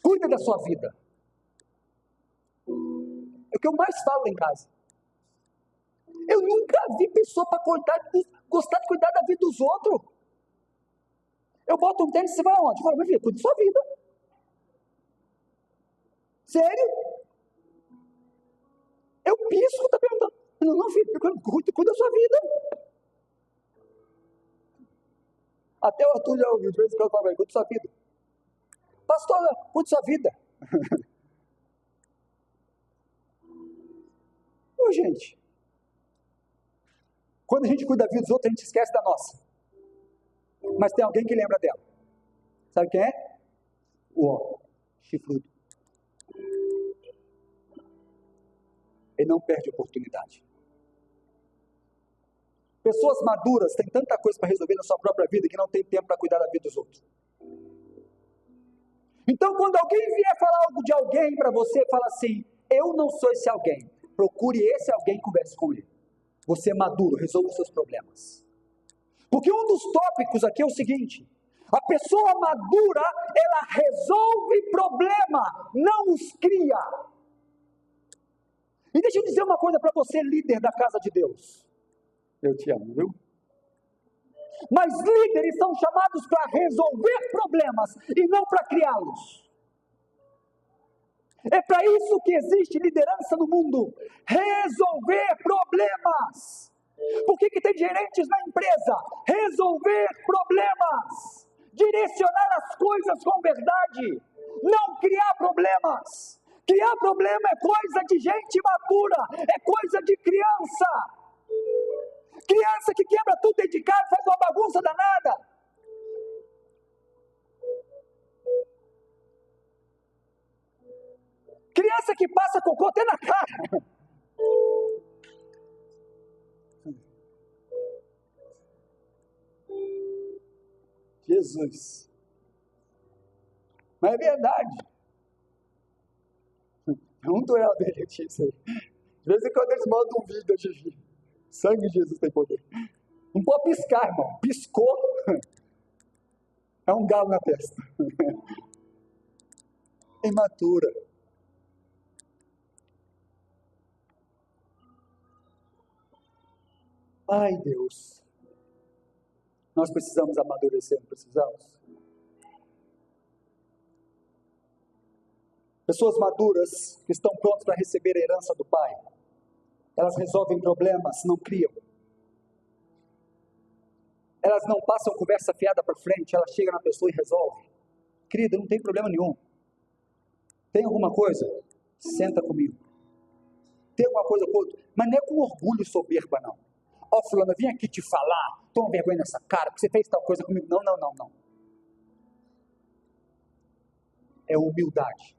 A: Cuida da sua vida. É o que eu mais falo lá em casa. Eu nunca vi pessoa para gostar de cuidar da vida dos outros. Eu boto um tênis e você vai aonde? Eu falo, minha filha, cuida da sua vida. Sério? Eu pisco, tá perguntando. Não, filho, cuida da sua vida. Até o Arthur já ouviu, de vez em quando eu falo, cuida da sua vida. Pastora, cuida da sua vida. Ô, gente, quando a gente cuida da vida dos outros, a gente esquece da nossa. Mas tem alguém que lembra dela. Sabe quem é? O chifrudo. Ele não perde oportunidade. Pessoas maduras têm tanta coisa para resolver na sua própria vida que não tem tempo para cuidar da vida dos outros. Então, quando alguém vier falar algo de alguém para você, fala assim: eu não sou esse alguém. Procure esse alguém e converse com ele. Você é maduro, resolva os seus problemas. Porque um dos tópicos aqui é o seguinte: a pessoa madura, ela resolve problema, não os cria. E deixa eu dizer uma coisa para você, líder da casa de Deus. Eu te amo, viu? Mas líderes são chamados para resolver problemas e não para criá-los. É para isso que existe liderança no mundo. Resolver problemas. Por que tem gerentes na empresa? Resolver problemas. Direcionar as coisas com verdade. Não criar problemas. Criar problema é coisa de gente madura. É coisa de criança. Criança que quebra tudo dentro de casa, faz uma bagunça danada. Criança que passa cocô até na cara. Jesus. Mas é verdade. Pergunta o Helder, gente, isso aí. De vez em quando eles mandam um vídeo da Gigi. Sangue de Jesus tem poder. Não pode piscar, irmão. Piscou. É um galo na testa. Imatura. Ai, Deus. Nós precisamos amadurecer, não precisamos? Pessoas maduras que estão prontas para receber a herança do Pai. Elas resolvem problemas, não criam. Elas não passam conversa fiada para frente, elas chegam na pessoa e resolvem. Querida, não tem problema nenhum. Tem alguma coisa? Senta comigo. Tem alguma coisa com outro? Mas não é com orgulho e soberba, não. Ó, fulana, vim aqui te falar, toma vergonha nessa cara, porque você fez tal coisa comigo. Não. É humildade.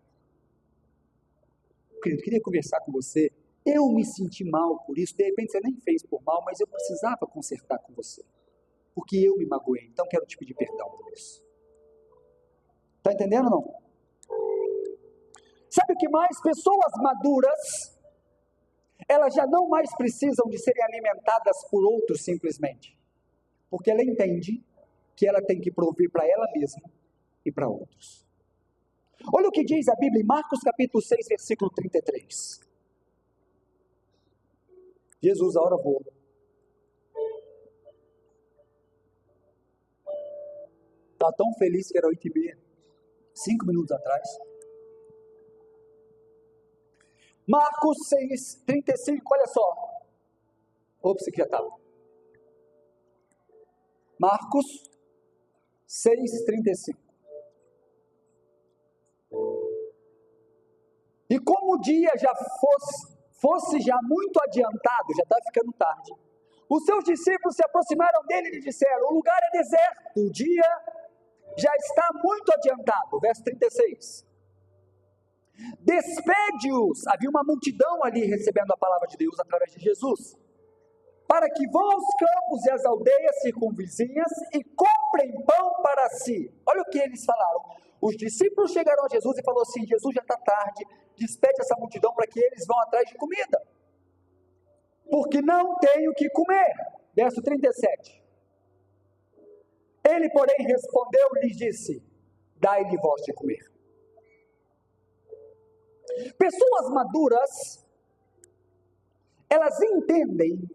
A: Querido, queria conversar com você. Eu me senti mal por isso. De repente você nem fez por mal, mas eu precisava consertar com você. Porque eu me magoei. Então quero te pedir perdão por isso. Está entendendo ou não? Sabe o que mais? Pessoas maduras, elas já não mais precisam de serem alimentadas por outros simplesmente. Porque ela entende que ela tem que prover para ela mesma e para outros. Olha o que diz a Bíblia em Marcos capítulo 6, versículo 33. Jesus, a hora voa. Está tão feliz que era 8h30, 5 minutos atrás. Marcos 6, 35, olha só. Ops, que já estava. Marcos 6, 35. E como o dia já fosse já muito adiantado, já está ficando tarde, os seus discípulos se aproximaram dele e lhe disseram: o lugar é deserto, o dia já está muito adiantado. Verso 36. Despede-os, havia uma multidão ali recebendo a palavra de Deus através de Jesus, para que vão aos campos e às aldeias circunvizinhas e comprem pão para si. Olha o que eles falaram. Os discípulos chegaram a Jesus e falaram assim: Jesus, já está tarde, despede essa multidão para que eles vão atrás de comida, porque não tem o que comer. Verso 37. Ele, porém, respondeu e lhes disse: dai-lhe vós de comer. Pessoas maduras, elas entendem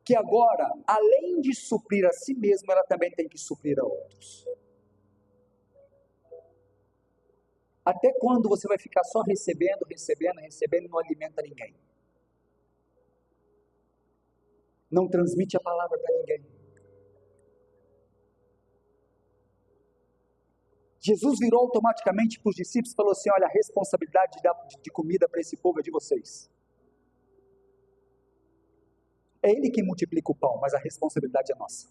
A: que agora, além de suprir a si mesma, ela também tem que suprir a outros. Até quando você vai ficar só recebendo e não alimenta ninguém? Não transmite a palavra para ninguém. Jesus virou automaticamente para os discípulos e falou assim: olha, a responsabilidade de dar de comida para esse povo é de vocês. É Ele quem multiplica o pão, mas a responsabilidade é nossa.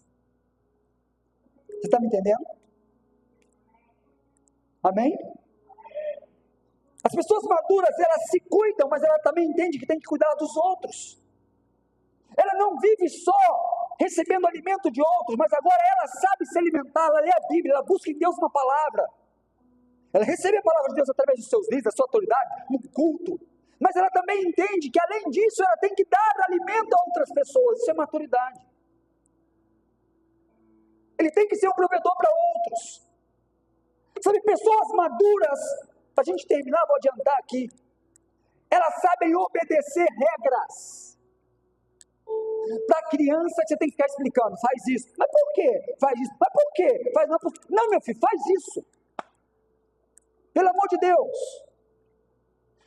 A: Você está me entendendo? Amém? As pessoas maduras, elas se cuidam, mas ela também entende que tem que cuidar dos outros. Ela não vive só recebendo alimento de outros, mas agora ela sabe se alimentar, ela lê a Bíblia, ela busca em Deus uma palavra. Ela recebe a palavra de Deus através dos seus líderes, da sua autoridade, no culto. Mas ela também entende que, além disso, ela tem que dar alimento a outras pessoas. Isso é maturidade. Ele tem que ser um provedor para outros. Sabe, pessoas maduras, para a gente terminar, vou adiantar aqui. Elas sabem obedecer regras. Para criança, você tem que ficar explicando, faz isso. Mas por quê? Faz isso. Mas por quê? Faz não, por... não, meu filho, faz isso. Pelo amor de Deus.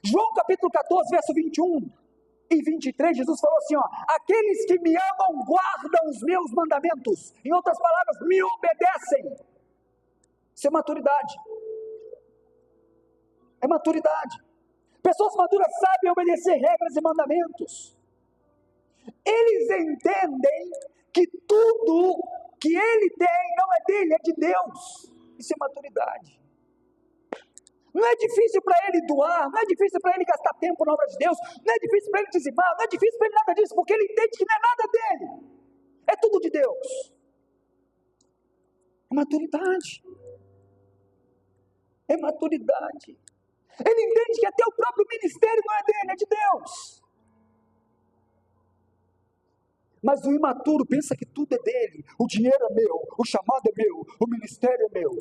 A: João capítulo 14, verso 21 e 23, Jesus falou assim, ó, aqueles que me amam guardam os meus mandamentos. Em outras palavras, me obedecem. Isso é maturidade. É maturidade. Pessoas maduras sabem obedecer regras e mandamentos. Eles entendem que tudo que ele tem não é dele, é de Deus. Isso é maturidade. Não é difícil para ele doar, não é difícil para ele gastar tempo na obra de Deus, não é difícil para ele dizimar, não é difícil para ele nada disso, porque ele entende que não é nada dele, é tudo de Deus. É maturidade. É maturidade. Ele entende que até o próprio ministério não é dele, é de Deus. Mas o imaturo pensa que tudo é dele, o dinheiro é meu, o chamado é meu, o ministério é meu.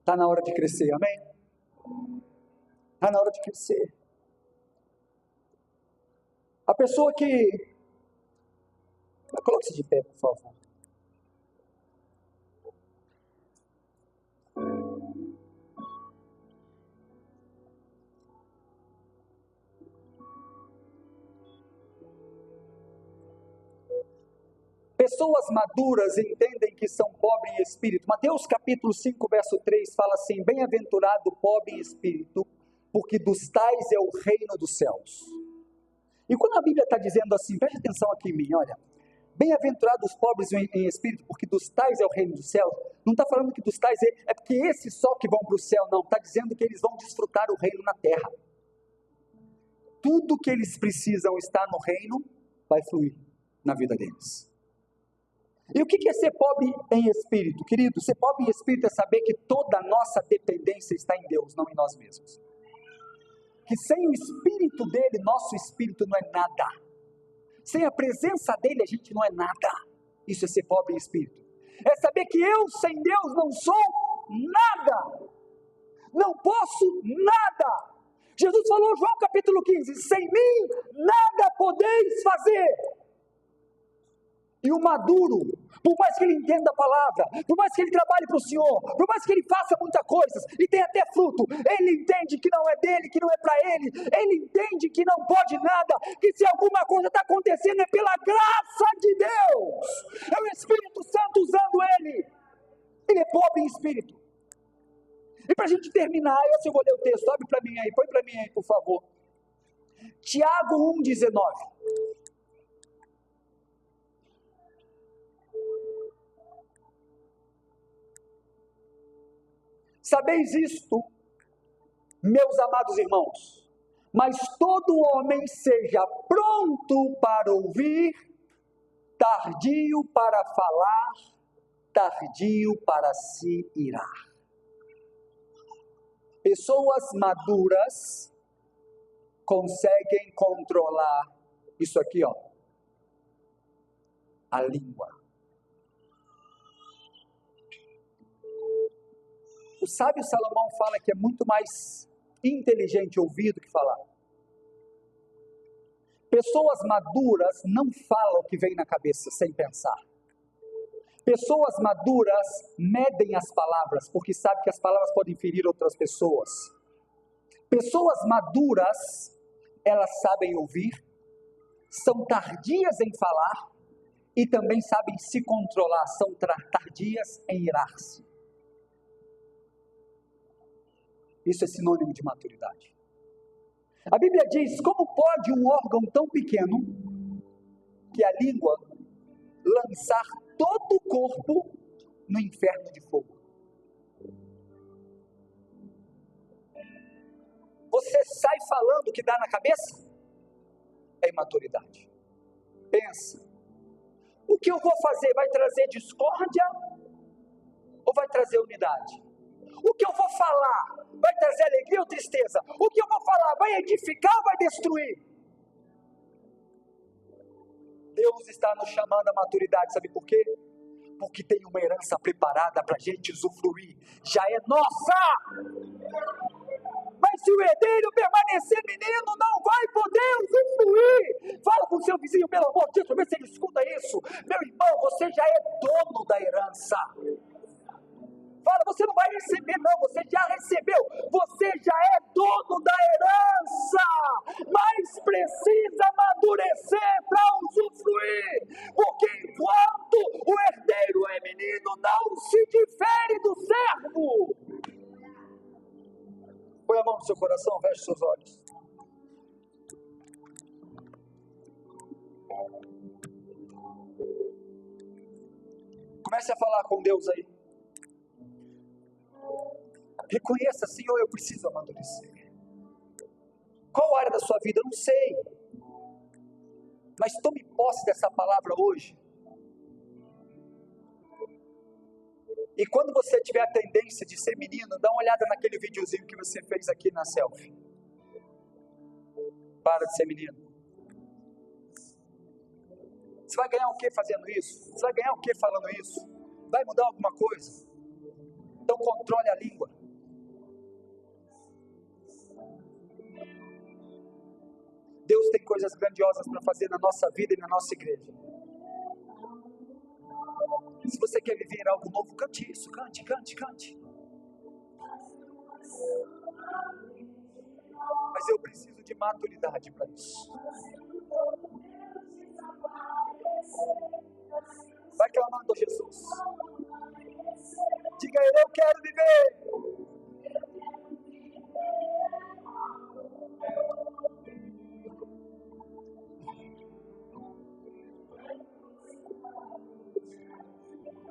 A: Está na hora de crescer, amém? Está na hora de crescer. A pessoa que... Coloque-se de pé, por favor. Pessoas maduras entendem que são pobres em espírito. Mateus capítulo 5, verso 3 fala assim, bem-aventurado o pobre em espírito, porque dos tais é o reino dos céus. E quando a Bíblia está dizendo assim, preste atenção aqui em mim, olha, bem-aventurados os pobres em espírito, porque dos tais é o reino dos céus, não está falando que dos tais é porque esses só que vão para o céu, não, está dizendo que eles vão desfrutar o reino na terra. Tudo que eles precisam estar no reino, vai fluir na vida deles. E o que é ser pobre em espírito? Querido, ser pobre em espírito é saber que toda a nossa dependência está em Deus, não em nós mesmos. Que sem o espírito dele, nosso espírito não é nada. Sem a presença dele, a gente não é nada. Isso é ser pobre em espírito. É saber que eu sem Deus não sou nada. Não posso nada. Jesus falou, João capítulo 15, sem mim nada podeis fazer. E o maduro, por mais que ele entenda a palavra, por mais que ele trabalhe para o Senhor, por mais que ele faça muitas coisas e tenha até fruto, ele entende que não é dele, que não é para ele entende que não pode nada, que se alguma coisa está acontecendo é pela graça de Deus, é o Espírito Santo usando ele é pobre em espírito. E para a gente terminar, eu vou ler o texto, abre para mim aí, põe para mim aí por favor, Tiago 1,19. Sabeis isto, meus amados irmãos, mas todo homem seja pronto para ouvir, tardio para falar, tardio para se irar. Pessoas maduras conseguem controlar isso aqui, ó, a língua. O sábio Salomão fala que é muito mais inteligente ouvir do que falar. Pessoas maduras não falam o que vem na cabeça sem pensar. Pessoas maduras medem as palavras, porque sabem que as palavras podem ferir outras pessoas. Pessoas maduras, elas sabem ouvir, são tardias em falar e também sabem se controlar, são tardias em irar-se. Isso é sinônimo de maturidade. A Bíblia diz, como pode um órgão tão pequeno, que é a língua, lançar todo o corpo no inferno de fogo? Você sai falando o que dá na cabeça? É imaturidade. Pensa. O que eu vou fazer vai trazer discórdia ou vai trazer unidade? O que eu vou falar vai trazer alegria ou tristeza? O que eu vou falar vai edificar ou vai destruir? Deus está nos chamando à maturidade, sabe por quê? Porque tem uma herança preparada para a gente usufruir, já é nossa! Mas se o herdeiro permanecer menino, não vai poder usufruir. Fala com o seu vizinho, pelo amor de Deus, deixa eu ver se ele escuta isso. Meu irmão, você já é dono da herança. Fala, você não vai receber não, você já recebeu. Você já é dono da herança. Mas precisa amadurecer para usufruir. Porque enquanto o herdeiro é menino, não se difere do servo. Põe a mão no seu coração, feche seus olhos. Comece a falar com Deus aí. Reconheça, Senhor, eu preciso amadurecer. Qual área da sua vida? Eu não sei. Mas tome posse dessa palavra hoje. E quando você tiver a tendência de ser menino, dá uma olhada naquele videozinho que você fez aqui na selfie. Para de ser menino. Você vai ganhar o que fazendo isso? Você vai ganhar o que falando isso? Vai mudar alguma coisa? Então controle a língua. Deus tem coisas grandiosas para fazer na nossa vida e na nossa igreja. Se você quer viver algo novo, cante isso, cante. Mas eu preciso de maturidade para isso. Vai clamando a Jesus. Diga a Ele, eu quero viver.